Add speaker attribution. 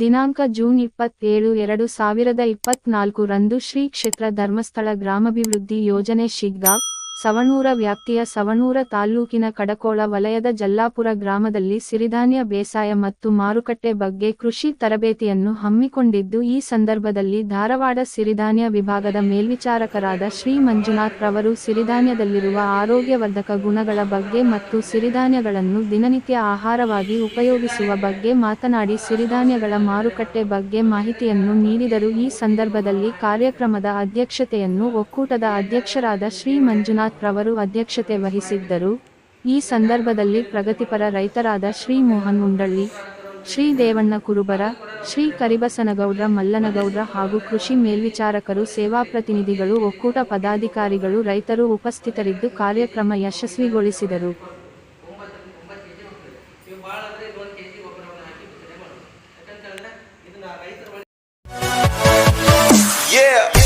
Speaker 1: ದಿನಾಂಕ ಜೂನ್ 27, 2024 ರಂದು ಶ್ರೀ ಕ್ಷೇತ್ರ ಧರ್ಮಸ್ಥಳ ಗ್ರಾಮಾಭಿವೃದ್ಧಿ ಯೋಜನೆ ಶಿಗ್ಗಾಂವ್, ಸವಣೂರ ವ್ಯಾಪ್ತಿಯ ಸವಣೂರ ತಾಲ್ಲೂಕಿನ ಕಡಕೋಳ ವಲಯದ ಜಲ್ಲಾಪುರ ಗ್ರಾಮದಲ್ಲಿ ಸಿರಿಧಾನ್ಯ ಬೇಸಾಯ ಮತ್ತು ಮಾರುಕಟ್ಟೆ ಬಗ್ಗೆ ಕೃಷಿ ತರಬೇತಿಯನ್ನು ಹಮ್ಮಿಕೊಂಡಿದ್ದು, ಈ ಸಂದರ್ಭದಲ್ಲಿ ಧಾರವಾಡ ಸಿರಿಧಾನ್ಯ ವಿಭಾಗದ ಮೇಲ್ವಿಚಾರಕರಾದ ಶ್ರೀ ಮಂಜುನಾಥ್ ರವರು ಸಿರಿಧಾನ್ಯದಲ್ಲಿರುವ ಆರೋಗ್ಯವರ್ಧಕ ಗುಣಗಳ ಬಗ್ಗೆ ಮತ್ತು ಸಿರಿಧಾನ್ಯಗಳನ್ನು ದಿನನಿತ್ಯ ಆಹಾರವಾಗಿ ಉಪಯೋಗಿಸುವ ಬಗ್ಗೆ ಮಾತನಾಡಿ ಸಿರಿಧಾನ್ಯಗಳ ಮಾರುಕಟ್ಟೆ ಬಗ್ಗೆ ಮಾಹಿತಿಯನ್ನು ನೀಡಿದರು. ಈ ಸಂದರ್ಭದಲ್ಲಿ ಕಾರ್ಯಕ್ರಮದ ಅಧ್ಯಕ್ಷತೆಯನ್ನು ಒಕ್ಕೂಟದ ಅಧ್ಯಕ್ಷರಾದ ಶ್ರೀ ಮಂಜುನಾಥ್ ರವರು ಅಧ್ಯಕ್ಷತೆ ವಹಿಸಿದ್ದರು. ಈ ಸಂದರ್ಭದಲ್ಲಿ ಪ್ರಗತಿಪರ ರೈತರಾದ ಶ್ರೀ ಮೋಹನ್ ಉಂಡಳ್ಳಿ, ಶ್ರೀ ದೇವಣ್ಣ ಕುರುಬರ, ಶ್ರೀ ಕರಿಬಸನಗೌಡ್ರ ಮಲ್ಲನಗೌಡ್ರ ಹಾಗೂ ಕೃಷಿ ಮೇಲ್ವಿಚಾರಕರು, ಸೇವಾ ಪ್ರತಿನಿಧಿಗಳು, ಒಕ್ಕೂಟ ಪದಾಧಿಕಾರಿಗಳು, ರೈತರು ಉಪಸ್ಥಿತರಿದ್ದು ಕಾರ್ಯಕ್ರಮ ಯಶಸ್ವಿಗೊಳಿಸಿದರು.
Speaker 2: Yeah.